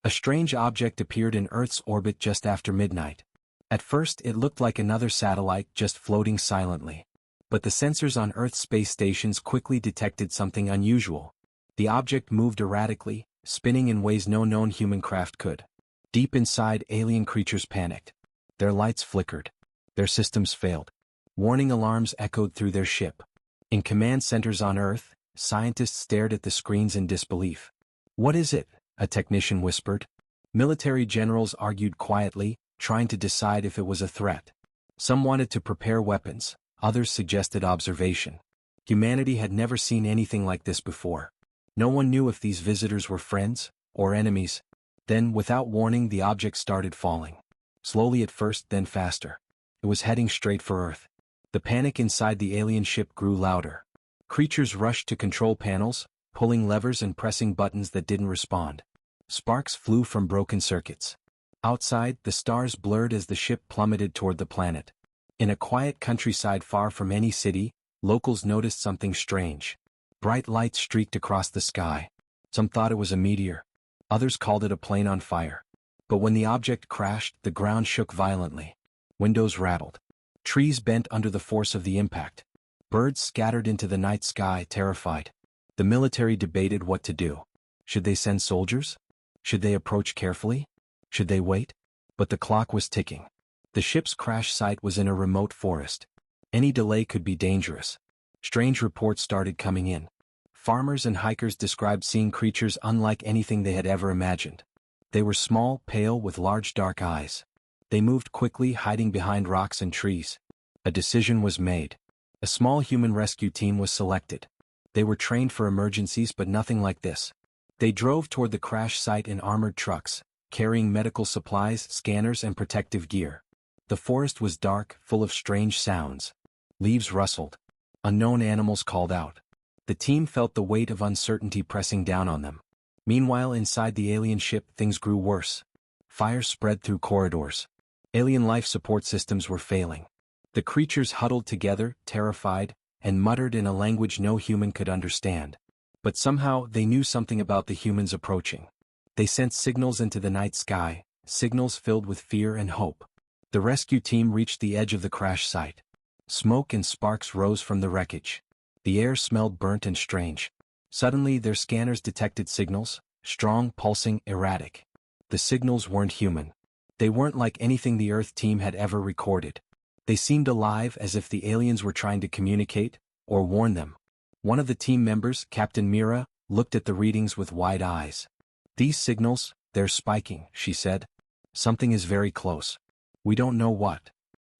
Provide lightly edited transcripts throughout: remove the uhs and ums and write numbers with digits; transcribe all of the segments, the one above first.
A strange object appeared in Earth's orbit just after midnight. At first it looked like another satellite just floating silently. But the sensors on Earth's space stations quickly detected something unusual. The object moved erratically, spinning in ways no known human craft could. Deep inside, alien creatures panicked. Their lights flickered. Their systems failed. Warning alarms echoed through their ship. In command centers on Earth, scientists stared at the screens in disbelief. "What is it?" a technician whispered. Military generals argued quietly, trying to decide if it was a threat. Some wanted to prepare weapons, others suggested observation. Humanity had never seen anything like this before. No one knew if these visitors were friends or enemies. Then, without warning, the object started falling. Slowly at first, then faster. It was heading straight for Earth. The panic inside the alien ship grew louder. Creatures rushed to control panels, pulling levers and pressing buttons that didn't respond. Sparks flew from broken circuits. Outside, the stars blurred as the ship plummeted toward the planet. In a quiet countryside far from any city, locals noticed something strange. Bright lights streaked across the sky. Some thought it was a meteor. Others called it a plane on fire. But when the object crashed, the ground shook violently. Windows rattled. Trees bent under the force of the impact. Birds scattered into the night sky, terrified. The military debated what to do. Should they send soldiers? Should they approach carefully? Should they wait? But the clock was ticking. The ship's crash site was in a remote forest. Any delay could be dangerous. Strange reports started coming in. Farmers and hikers described seeing creatures unlike anything they had ever imagined. They were small, pale, with large dark eyes. They moved quickly, hiding behind rocks and trees. A decision was made. A small human rescue team was selected. They were trained for emergencies, but nothing like this. They drove toward the crash site in armored trucks, carrying medical supplies, scanners, and protective gear. The forest was dark, full of strange sounds. Leaves rustled. Unknown animals called out. The team felt the weight of uncertainty pressing down on them. Meanwhile, inside the alien ship, things grew worse. Fire spread through corridors. Alien life support systems were failing. The creatures huddled together, terrified, and muttered in a language no human could understand. But somehow they knew something about the humans approaching. They sent signals into the night sky, signals filled with fear and hope. The rescue team reached the edge of the crash site. Smoke and sparks rose from the wreckage. The air smelled burnt and strange. Suddenly their scanners detected signals, strong, pulsing, erratic. The signals weren't human. They weren't like anything the Earth team had ever recorded. They seemed alive, as if the aliens were trying to communicate or warn them. One of the team members, Captain Mira, looked at the readings with wide eyes. "These signals, they're spiking," she said. "Something is very close. We don't know what."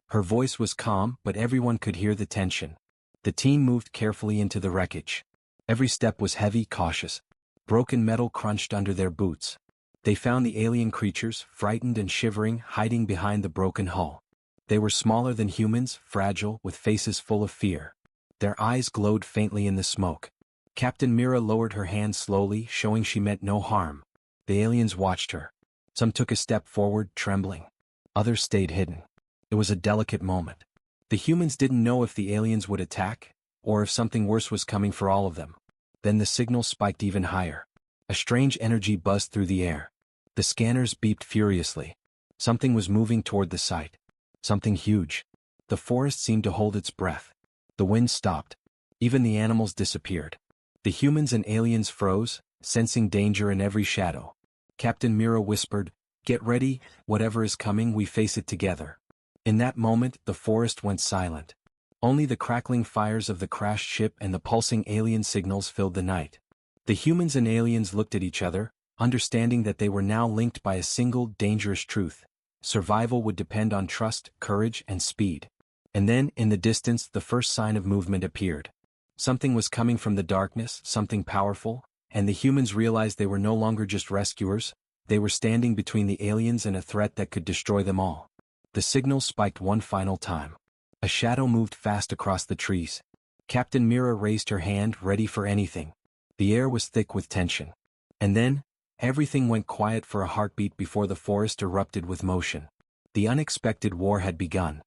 Her voice was calm, but everyone could hear the tension. The team moved carefully into the wreckage. Every step was heavy, cautious. Broken metal crunched under their boots. They found the alien creatures, frightened and shivering, hiding behind the broken hull. They were smaller than humans, fragile, with faces full of fear. Their eyes glowed faintly in the smoke. Captain Mira lowered her hand slowly, showing she meant no harm. The aliens watched her. Some took a step forward, trembling. Others stayed hidden. It was a delicate moment. The humans didn't know if the aliens would attack, or if something worse was coming for all of them. Then the signal spiked even higher. A strange energy buzzed through the air. The scanners beeped furiously. Something was moving toward the site. Something huge. The forest seemed to hold its breath. The wind stopped. Even the animals disappeared. The humans and aliens froze, sensing danger in every shadow. Captain Mira whispered, "Get ready, whatever is coming, we face it together." In that moment, the forest went silent. Only the crackling fires of the crashed ship and the pulsing alien signals filled the night. The humans and aliens looked at each other, understanding that they were now linked by a single, dangerous truth. Survival would depend on trust, courage, and speed. And then, in the distance, the first sign of movement appeared. Something was coming from the darkness, something powerful, and the humans realized they were no longer just rescuers. They were standing between the aliens and a threat that could destroy them all. The signal spiked one final time. A shadow moved fast across the trees. Captain Mira raised her hand, ready for anything. The air was thick with tension. And then, everything went quiet for a heartbeat before the forest erupted with motion. The unexpected war had begun.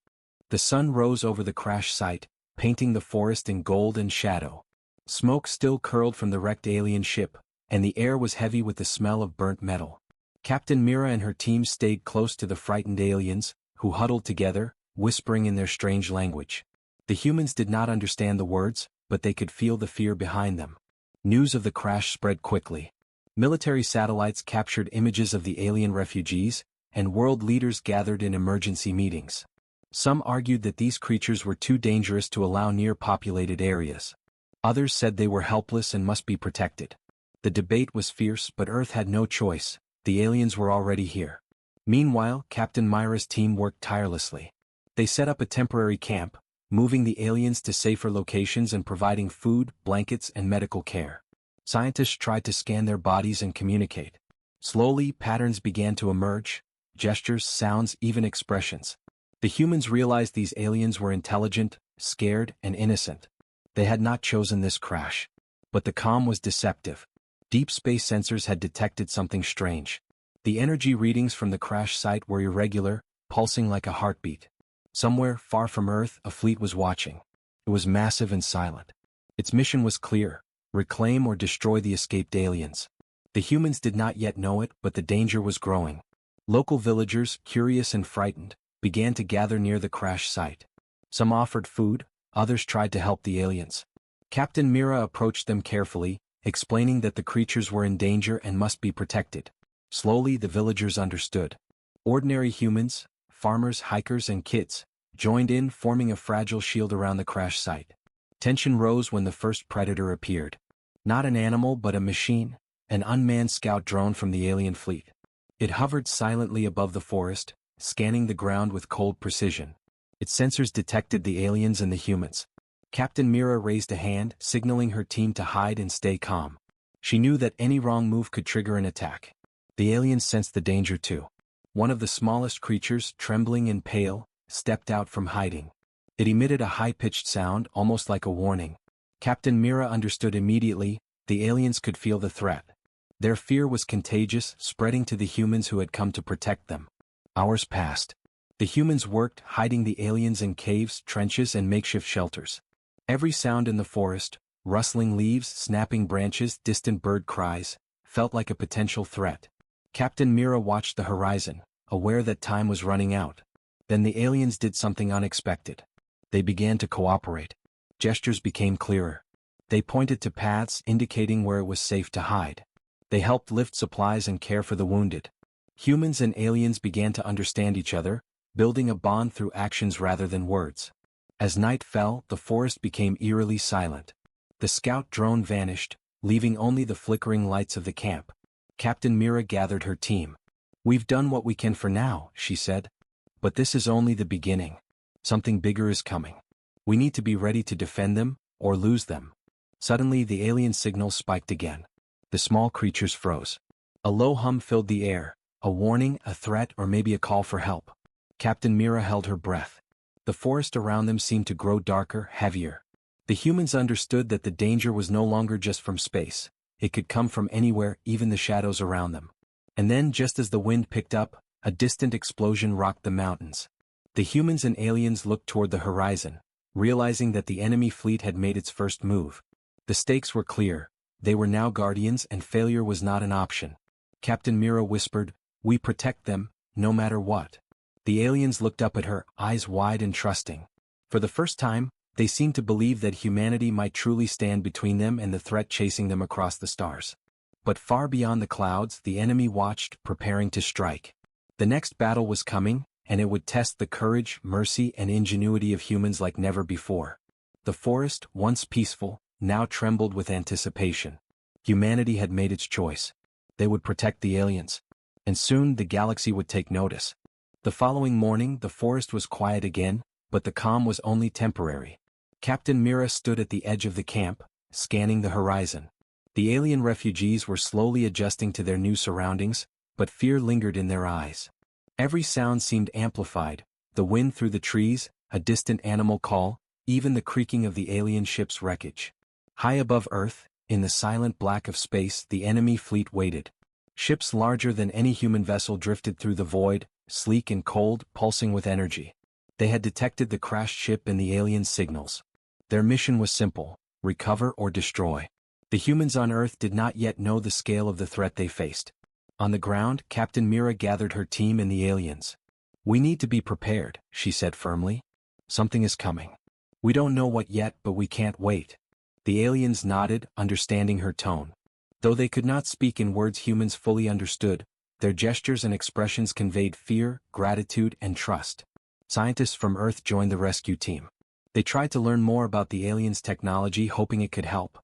The sun rose over the crash site, painting the forest in gold and shadow. Smoke still curled from the wrecked alien ship, and the air was heavy with the smell of burnt metal. Captain Mira and her team stayed close to the frightened aliens, who huddled together, whispering in their strange language. The humans did not understand the words, but they could feel the fear behind them. News of the crash spread quickly. Military satellites captured images of the alien refugees, and world leaders gathered in emergency meetings. Some argued that these creatures were too dangerous to allow near populated areas. Others said they were helpless and must be protected. The debate was fierce, but Earth had no choice. The aliens were already here. Meanwhile, Captain Mira's team worked tirelessly. They set up a temporary camp, moving the aliens to safer locations and providing food, blankets, and medical care. Scientists tried to scan their bodies and communicate. Slowly, patterns began to emerge: gestures, sounds, even expressions. The humans realized these aliens were intelligent, scared, and innocent. They had not chosen this crash. But the calm was deceptive. Deep space sensors had detected something strange. The energy readings from the crash site were irregular, pulsing like a heartbeat. Somewhere, far from Earth, a fleet was watching. It was massive and silent. Its mission was clear: reclaim or destroy the escaped aliens. The humans did not yet know it, but the danger was growing. Local villagers, curious and frightened, began to gather near the crash site. Some offered food, others tried to help the aliens. Captain Mira approached them carefully, explaining that the creatures were in danger and must be protected. Slowly, the villagers understood. Ordinary humans, farmers, hikers, and kids joined in, forming a fragile shield around the crash site. Tension rose when the first predator appeared. Not an animal but a machine, an unmanned scout drone from the alien fleet. It hovered silently above the forest, scanning the ground with cold precision. Its sensors detected the aliens and the humans. Captain Mira raised a hand, signaling her team to hide and stay calm. She knew that any wrong move could trigger an attack. The aliens sensed the danger too. One of the smallest creatures, trembling and pale, stepped out from hiding. It emitted a high-pitched sound, almost like a warning. Captain Mira understood immediately: the aliens could feel the threat. Their fear was contagious, spreading to the humans who had come to protect them. Hours passed. The humans worked, hiding the aliens in caves, trenches, and makeshift shelters. Every sound in the forest, rustling leaves, snapping branches, distant bird cries, felt like a potential threat. Captain Mira watched the horizon, aware that time was running out. Then the aliens did something unexpected. They began to cooperate. Gestures became clearer. They pointed to paths, indicating where it was safe to hide. They helped lift supplies and care for the wounded. Humans and aliens began to understand each other, building a bond through actions rather than words. As night fell, the forest became eerily silent. The scout drone vanished, leaving only the flickering lights of the camp. Captain Mira gathered her team. "We've done what we can for now," she said. "But this is only the beginning. Something bigger is coming. We need to be ready to defend them, or lose them." Suddenly the alien signal spiked again. The small creatures froze. A low hum filled the air, a warning, a threat, or maybe a call for help. Captain Mira held her breath. The forest around them seemed to grow darker, heavier. The humans understood that the danger was no longer just from space. It could come from anywhere, even the shadows around them. And then, just as the wind picked up, a distant explosion rocked the mountains. The humans and aliens looked toward the horizon, realizing that the enemy fleet had made its first move. The stakes were clear. They were now guardians, and failure was not an option. Captain Mira whispered, "We protect them, no matter what." The aliens looked up at her, eyes wide and trusting. For the first time, they seemed to believe that humanity might truly stand between them and the threat chasing them across the stars. But far beyond the clouds, the enemy watched, preparing to strike. The next battle was coming, and it would test the courage, mercy, and ingenuity of humans like never before. The forest, once peaceful, now trembled with anticipation. Humanity had made its choice. They would protect the aliens. And soon the galaxy would take notice. The following morning, the forest was quiet again, but the calm was only temporary. Captain Mira stood at the edge of the camp, scanning the horizon. The alien refugees were slowly adjusting to their new surroundings, but fear lingered in their eyes. Every sound seemed amplified: the wind through the trees, a distant animal call, even the creaking of the alien ship's wreckage. High above Earth, in the silent black of space, the enemy fleet waited. Ships larger than any human vessel drifted through the void, sleek and cold, pulsing with energy. They had detected the crashed ship and the alien signals. Their mission was simple: recover or destroy. The humans on Earth did not yet know the scale of the threat they faced. On the ground, Captain Mira gathered her team and the aliens. "We need to be prepared," she said firmly. "Something is coming. We don't know what yet, but we can't wait." The aliens nodded, understanding her tone. Though they could not speak in words humans fully understood, their gestures and expressions conveyed fear, gratitude, and trust. Scientists from Earth joined the rescue team. They tried to learn more about the aliens' technology, hoping it could help.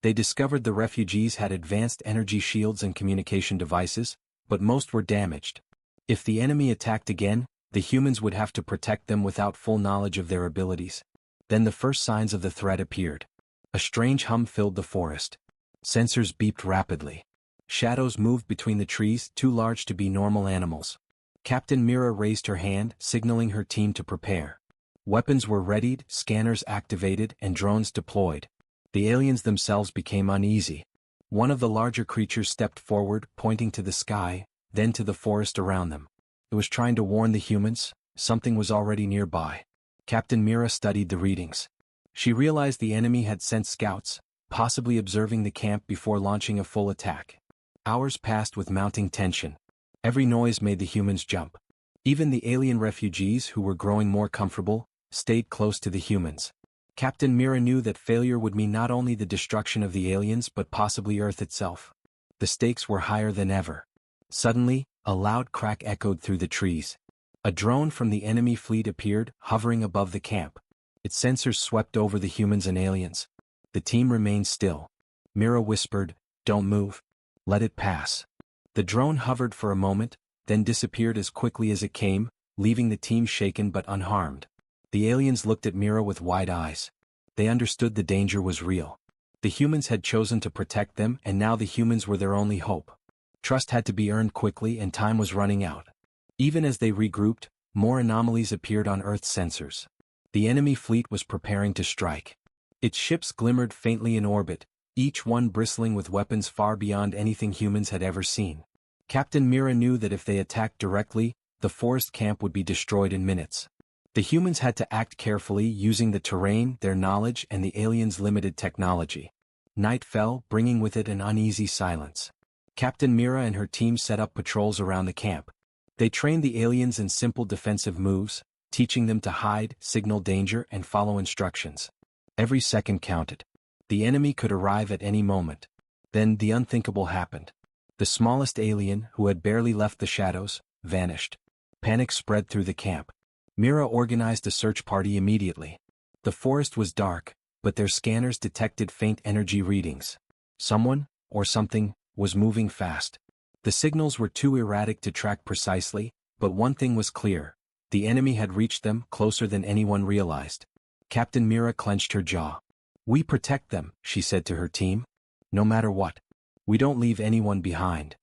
They discovered the refugees had advanced energy shields and communication devices, but most were damaged. If the enemy attacked again, the humans would have to protect them without full knowledge of their abilities. Then the first signs of the threat appeared. A strange hum filled the forest. Sensors beeped rapidly. Shadows moved between the trees, too large to be normal animals. Captain Mira raised her hand, signaling her team to prepare. Weapons were readied, scanners activated, and drones deployed. The aliens themselves became uneasy. One of the larger creatures stepped forward, pointing to the sky, then to the forest around them. It was trying to warn the humans. Something was already nearby. Captain Mira studied the readings. She realized the enemy had sent scouts, possibly observing the camp before launching a full attack. Hours passed with mounting tension. Every noise made the humans jump. Even the alien refugees, who were growing more comfortable, stayed close to the humans. Captain Mira knew that failure would mean not only the destruction of the aliens but possibly Earth itself. The stakes were higher than ever. Suddenly, a loud crack echoed through the trees. A drone from the enemy fleet appeared, hovering above the camp. Its sensors swept over the humans and aliens. The team remained still. Mira whispered, "Don't move. Let it pass." The drone hovered for a moment, then disappeared as quickly as it came, leaving the team shaken but unharmed. The aliens looked at Mira with wide eyes. They understood the danger was real. The humans had chosen to protect them, and now the humans were their only hope. Trust had to be earned quickly, and time was running out. Even as they regrouped, more anomalies appeared on Earth's sensors. The enemy fleet was preparing to strike. Its ships glimmered faintly in orbit, each one bristling with weapons far beyond anything humans had ever seen. Captain Mira knew that if they attacked directly, the forest camp would be destroyed in minutes. The humans had to act carefully, using the terrain, their knowledge, and the aliens' limited technology. Night fell, bringing with it an uneasy silence. Captain Mira and her team set up patrols around the camp. They trained the aliens in simple defensive moves, teaching them to hide, signal danger, and follow instructions. Every second counted. The enemy could arrive at any moment. Then the unthinkable happened. The smallest alien, who had barely left the shadows, vanished. Panic spread through the camp. Mira organized a search party immediately. The forest was dark, but their scanners detected faint energy readings. Someone, or something, was moving fast. The signals were too erratic to track precisely, but one thing was clear. The enemy had reached them closer than anyone realized. Captain Mira clenched her jaw. "We protect them," she said to her team. "No matter what. We don't leave anyone behind."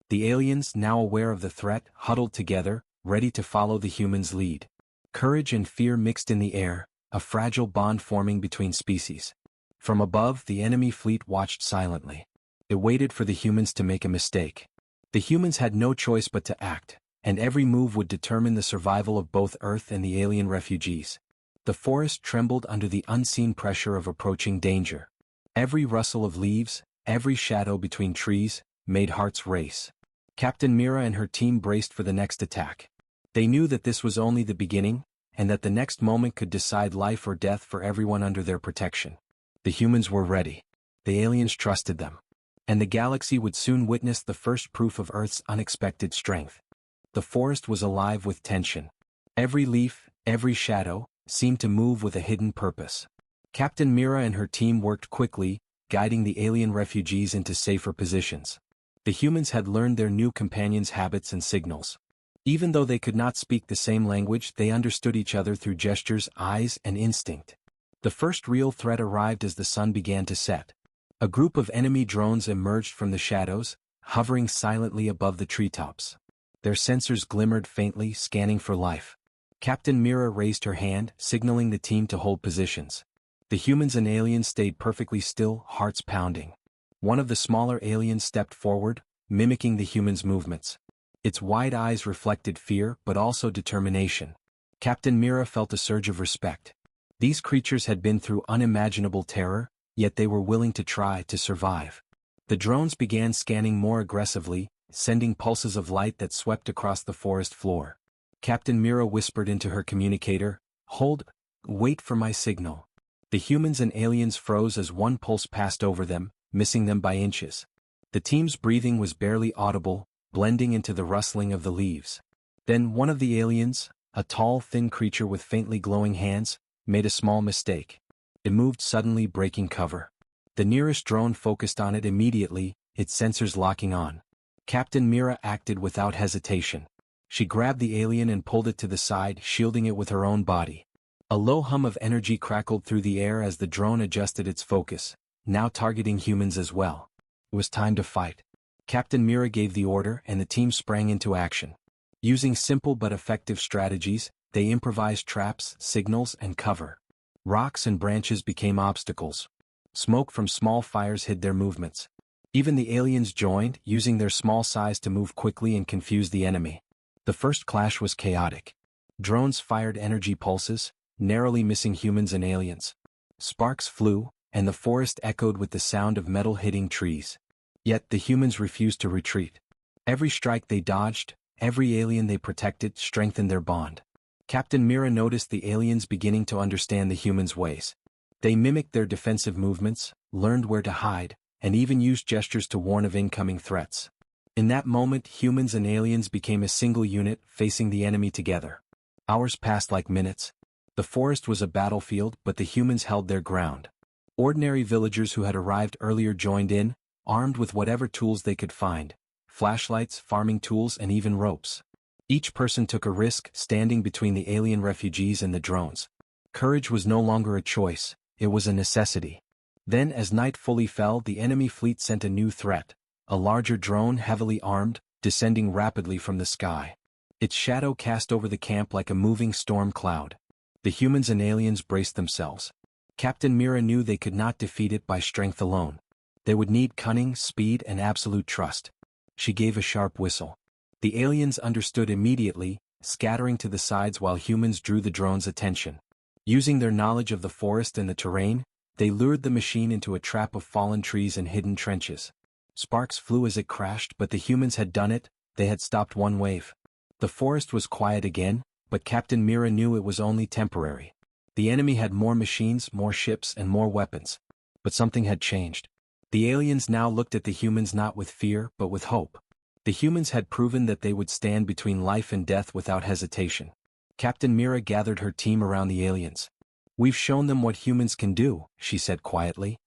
The aliens, now aware of the threat, huddled together, ready to follow the humans' lead. Courage and fear mixed in the air, a fragile bond forming between species. From above, the enemy fleet watched silently. It waited for the humans to make a mistake. The humans had no choice but to act, and every move would determine the survival of both Earth and the alien refugees. The forest trembled under the unseen pressure of approaching danger. Every rustle of leaves, every shadow between trees, made hearts race. Captain Mira and her team braced for the next attack. They knew that this was only the beginning, and that the next moment could decide life or death for everyone under their protection. The humans were ready. The aliens trusted them. And the galaxy would soon witness the first proof of Earth's unexpected strength. The forest was alive with tension. Every leaf, every shadow, seemed to move with a hidden purpose. Captain Mira and her team worked quickly, guiding the alien refugees into safer positions. The humans had learned their new companions' habits and signals. Even though they could not speak the same language, they understood each other through gestures, eyes, and instinct. The first real threat arrived as the sun began to set. A group of enemy drones emerged from the shadows, hovering silently above the treetops. Their sensors glimmered faintly, scanning for life. Captain Mira raised her hand, signaling the team to hold positions. The humans and aliens stayed perfectly still, hearts pounding. One of the smaller aliens stepped forward, mimicking the humans' movements. Its wide eyes reflected fear but also determination. Captain Mira felt a surge of respect. These creatures had been through unimaginable terror, yet they were willing to try to survive. The drones began scanning more aggressively, sending pulses of light that swept across the forest floor. Captain Mira whispered into her communicator, "Hold, wait for my signal." The humans and aliens froze as one pulse passed over them, missing them by inches. The team's breathing was barely audible, blending into the rustling of the leaves. Then one of the aliens, a tall, thin creature with faintly glowing hands, made a small mistake. It moved suddenly, breaking cover. The nearest drone focused on it immediately, its sensors locking on. Captain Mira acted without hesitation. She grabbed the alien and pulled it to the side, shielding it with her own body. A low hum of energy crackled through the air as the drone adjusted its focus, now targeting humans as well. It was time to fight. Captain Mira gave the order and the team sprang into action. Using simple but effective strategies, they improvised traps, signals, and cover. Rocks and branches became obstacles. Smoke from small fires hid their movements. Even the aliens joined, using their small size to move quickly and confuse the enemy. The first clash was chaotic. Drones fired energy pulses, narrowly missing humans and aliens. Sparks flew, and the forest echoed with the sound of metal hitting trees. Yet the humans refused to retreat. Every strike they dodged, every alien they protected strengthened their bond. Captain Mira noticed the aliens beginning to understand the humans' ways. They mimicked their defensive movements, learned where to hide, and even used gestures to warn of incoming threats. In that moment, humans and aliens became a single unit, facing the enemy together. Hours passed like minutes. The forest was a battlefield, but the humans held their ground. Ordinary villagers who had arrived earlier joined in, armed with whatever tools they could find: flashlights, farming tools, and even ropes. Each person took a risk, standing between the alien refugees and the drones. Courage was no longer a choice, it was a necessity. Then, as night fully fell, the enemy fleet sent a new threat: a larger drone, heavily armed, descending rapidly from the sky. Its shadow cast over the camp like a moving storm cloud. The humans and aliens braced themselves. Captain Mira knew they could not defeat it by strength alone. They would need cunning, speed, and absolute trust. She gave a sharp whistle. The aliens understood immediately, scattering to the sides while humans drew the drone's attention. Using their knowledge of the forest and the terrain, they lured the machine into a trap of fallen trees and hidden trenches. Sparks flew as it crashed, but the humans had done it, they had stopped one wave. The forest was quiet again, but Captain Mira knew it was only temporary. The enemy had more machines, more ships, and more weapons. But something had changed. The aliens now looked at the humans not with fear, but with hope. The humans had proven that they would stand between life and death without hesitation. Captain Mira gathered her team around the aliens. "We've shown them what humans can do," she said quietly.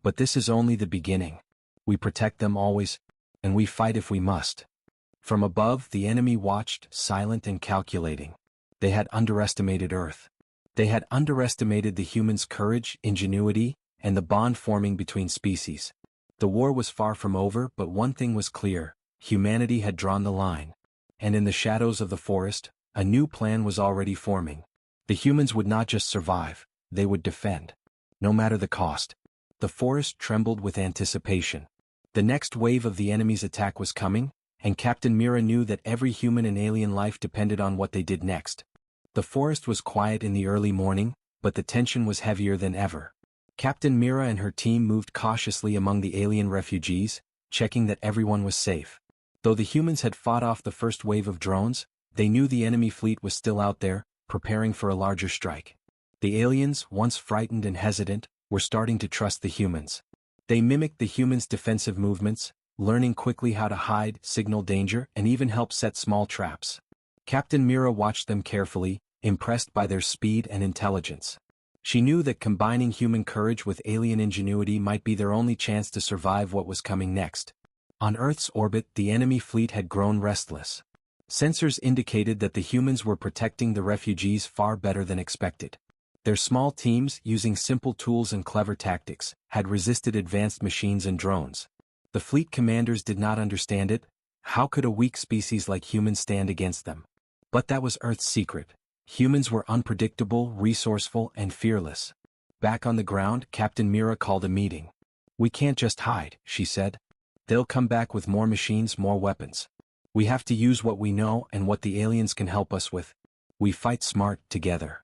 "But this is only the beginning. We protect them always, and we fight if we must." From above, the enemy watched, silent and calculating. They had underestimated Earth. They had underestimated the humans' courage, ingenuity, and the bond forming between species. The war was far from over, but one thing was clear: humanity had drawn the line. And in the shadows of the forest, a new plan was already forming. The humans would not just survive, they would defend. No matter the cost. The forest trembled with anticipation. The next wave of the enemy's attack was coming, and Captain Mira knew that every human and alien life depended on what they did next. The forest was quiet in the early morning, but the tension was heavier than ever. Captain Mira and her team moved cautiously among the alien refugees, checking that everyone was safe. Though the humans had fought off the first wave of drones, they knew the enemy fleet was still out there, preparing for a larger strike. The aliens, once frightened and hesitant, were starting to trust the humans. They mimicked the humans' defensive movements, learning quickly how to hide, signal danger, and even help set small traps. Captain Mira watched them carefully, impressed by their speed and intelligence. She knew that combining human courage with alien ingenuity might be their only chance to survive what was coming next. On Earth's orbit, the enemy fleet had grown restless. Sensors indicated that the humans were protecting the refugees far better than expected. Their small teams, using simple tools and clever tactics, had resisted advanced machines and drones. The fleet commanders did not understand it. How could a weak species like humans stand against them? But that was Earth's secret. Humans were unpredictable, resourceful, and fearless. Back on the ground, Captain Mira called a meeting. "We can't just hide," she said. "They'll come back with more machines, more weapons. We have to use what we know and what the aliens can help us with. We fight smart, together."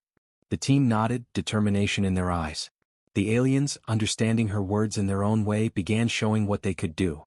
The team nodded, determination in their eyes. The aliens, understanding her words in their own way, began showing what they could do.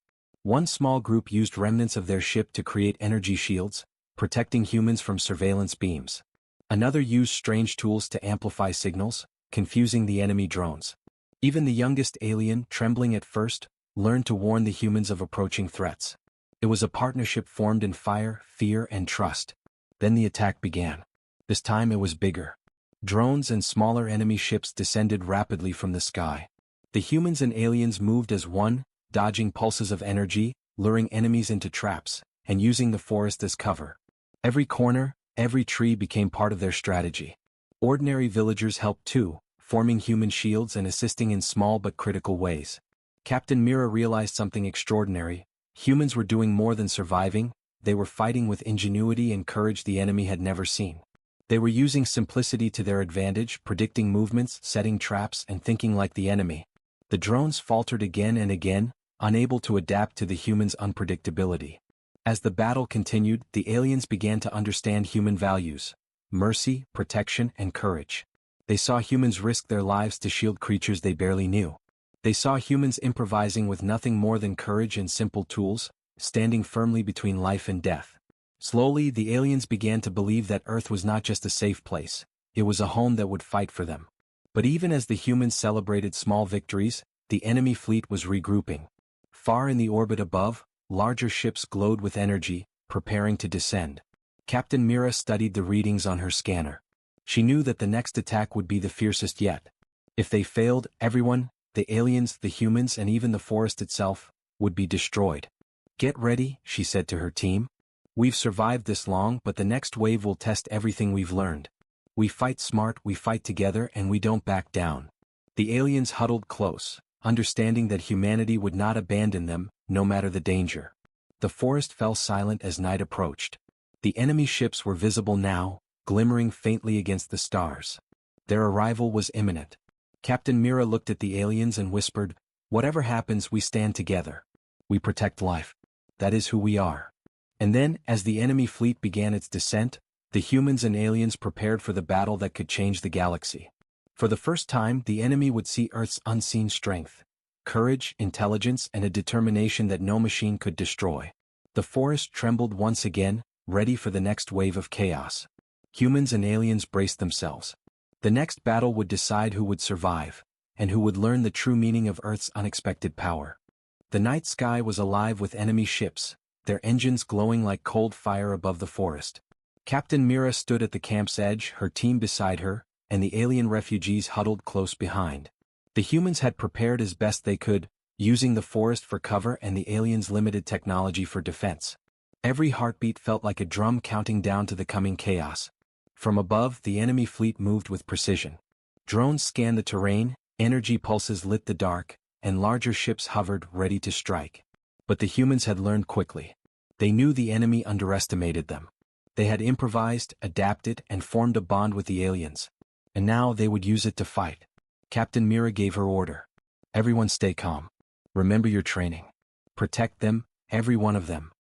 One small group used remnants of their ship to create energy shields, protecting humans from surveillance beams. Another used strange tools to amplify signals, confusing the enemy drones. Even the youngest alien, trembling at first, learned to warn the humans of approaching threats. It was a partnership formed in fire, fear, and trust. Then the attack began. This time it was bigger. Drones and smaller enemy ships descended rapidly from the sky. The humans and aliens moved as one, dodging pulses of energy, luring enemies into traps, and using the forest as cover. Every corner, every tree became part of their strategy. Ordinary villagers helped too, forming human shields and assisting in small but critical ways. Captain Mira realized something extraordinary. Humans were doing more than surviving, they were fighting with ingenuity and courage the enemy had never seen. They were using simplicity to their advantage, predicting movements, setting traps, and thinking like the enemy. The drones faltered again and again, unable to adapt to the humans' unpredictability. As the battle continued, the aliens began to understand human values: mercy, protection, and courage. They saw humans risk their lives to shield creatures they barely knew. They saw humans improvising with nothing more than courage and simple tools, standing firmly between life and death. Slowly, the aliens began to believe that Earth was not just a safe place, it was a home that would fight for them. But even as the humans celebrated small victories, the enemy fleet was regrouping. Far in the orbit above, larger ships glowed with energy, preparing to descend. Captain Mira studied the readings on her scanner. She knew that the next attack would be the fiercest yet. If they failed, everyone, the aliens, the humans, and even the forest itself, would be destroyed. "Get ready," she said to her team. "We've survived this long, but the next wave will test everything we've learned. We fight smart, we fight together, and we don't back down." The aliens huddled close, understanding that humanity would not abandon them, no matter the danger. The forest fell silent as night approached. The enemy ships were visible now, glimmering faintly against the stars. Their arrival was imminent. Captain Mira looked at the aliens and whispered, "Whatever happens, we stand together. We protect life. That is who we are." And then, as the enemy fleet began its descent, the humans and aliens prepared for the battle that could change the galaxy. For the first time, the enemy would see Earth's unseen strength, courage, intelligence, and a determination that no machine could destroy. The forest trembled once again, ready for the next wave of chaos. Humans and aliens braced themselves. The next battle would decide who would survive, and who would learn the true meaning of Earth's unexpected power. The night sky was alive with enemy ships, their engines glowing like cold fire above the forest. Captain Mira stood at the camp's edge, her team beside her, and the alien refugees huddled close behind. The humans had prepared as best they could, using the forest for cover and the aliens' limited technology for defense. Every heartbeat felt like a drum counting down to the coming chaos. From above, the enemy fleet moved with precision. Drones scanned the terrain, energy pulses lit the dark, and larger ships hovered, ready to strike. But the humans had learned quickly. They knew the enemy underestimated them. They had improvised, adapted, and formed a bond with the aliens. And now they would use it to fight. Captain Mira gave her order. "Everyone stay calm. Remember your training. Protect them, every one of them."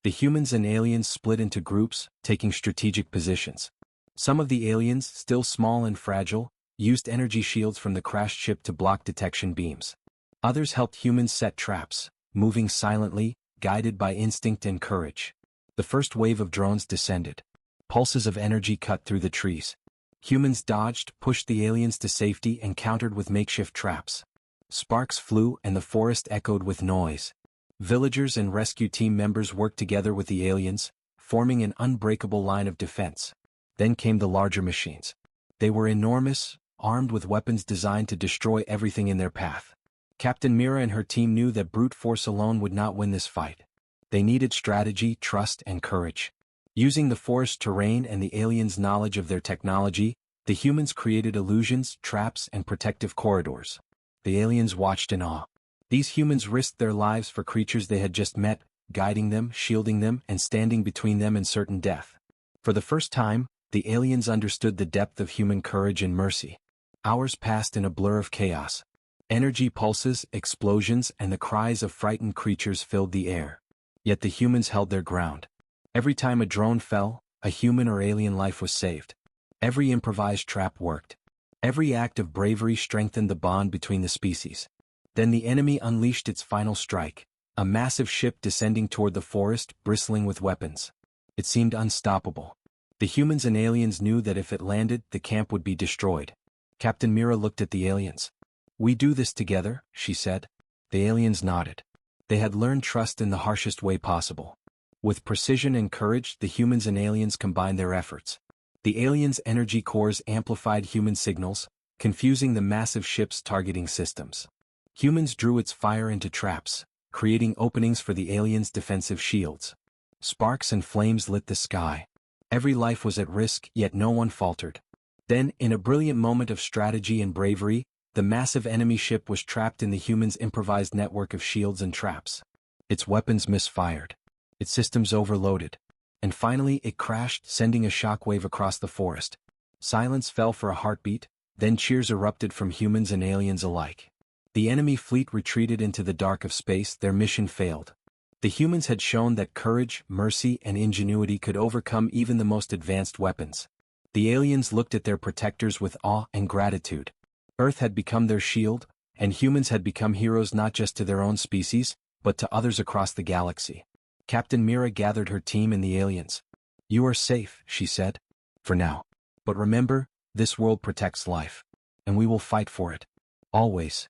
The humans and aliens split into groups, taking strategic positions. Some of the aliens, still small and fragile, used energy shields from the crashed ship to block detection beams. Others helped humans set traps, moving silently, guided by instinct and courage. The first wave of drones descended. Pulses of energy cut through the trees. Humans dodged, pushed the aliens to safety, and countered with makeshift traps. Sparks flew and the forest echoed with noise. Villagers and rescue team members worked together with the aliens, forming an unbreakable line of defense. Then came the larger machines. They were enormous, armed with weapons designed to destroy everything in their path. Captain Mira and her team knew that brute force alone would not win this fight. They needed strategy, trust, and courage. Using the forest terrain and the aliens' knowledge of their technology, the humans created illusions, traps, and protective corridors. The aliens watched in awe. These humans risked their lives for creatures they had just met, guiding them, shielding them, and standing between them and certain death. For the first time, the aliens understood the depth of human courage and mercy. Hours passed in a blur of chaos. Energy pulses, explosions, and the cries of frightened creatures filled the air. Yet the humans held their ground. Every time a drone fell, a human or alien life was saved. Every improvised trap worked. Every act of bravery strengthened the bond between the species. Then the enemy unleashed its final strike, a massive ship descending toward the forest, bristling with weapons. It seemed unstoppable. The humans and aliens knew that if it landed, the camp would be destroyed. Captain Mira looked at the aliens. "We do this together," she said. The aliens nodded. They had learned trust in the harshest way possible. With precision and courage, the humans and aliens combined their efforts. The aliens' energy cores amplified human signals, confusing the massive ship's targeting systems. Humans drew its fire into traps, creating openings for the aliens' defensive shields. Sparks and flames lit the sky. Every life was at risk, yet no one faltered. Then, in a brilliant moment of strategy and bravery, the massive enemy ship was trapped in the humans' improvised network of shields and traps. Its weapons misfired. Its systems overloaded. And finally it crashed, sending a shockwave across the forest. Silence fell for a heartbeat, then cheers erupted from humans and aliens alike. The enemy fleet retreated into the dark of space, their mission failed. The humans had shown that courage, mercy, and ingenuity could overcome even the most advanced weapons. The aliens looked at their protectors with awe and gratitude. Earth had become their shield, and humans had become heroes not just to their own species, but to others across the galaxy. Captain Mira gathered her team and the aliens. "You are safe," she said. "For now. But remember, this world protects life. And we will fight for it. Always."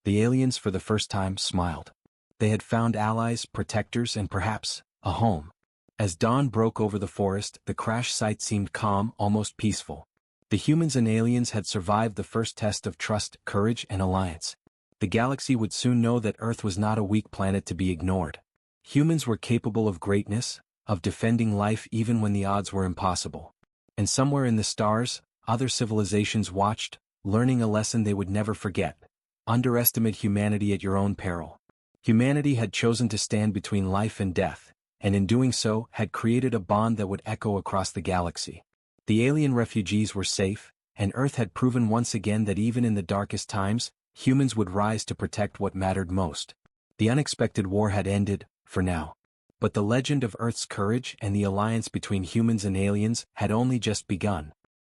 The aliens, for the first time, smiled. They had found allies, protectors, and perhaps, a home. As dawn broke over the forest, the crash site seemed calm, almost peaceful. The humans and aliens had survived the first test of trust, courage, and alliance. The galaxy would soon know that Earth was not a weak planet to be ignored. Humans were capable of greatness, of defending life even when the odds were impossible. And somewhere in the stars, other civilizations watched, learning a lesson they would never forget. Underestimate humanity at your own peril. Humanity had chosen to stand between life and death, and in doing so had created a bond that would echo across the galaxy. The alien refugees were safe, and Earth had proven once again that even in the darkest times, humans would rise to protect what mattered most. The unexpected war had ended, for now. But the legend of Earth's courage and the alliance between humans and aliens had only just begun.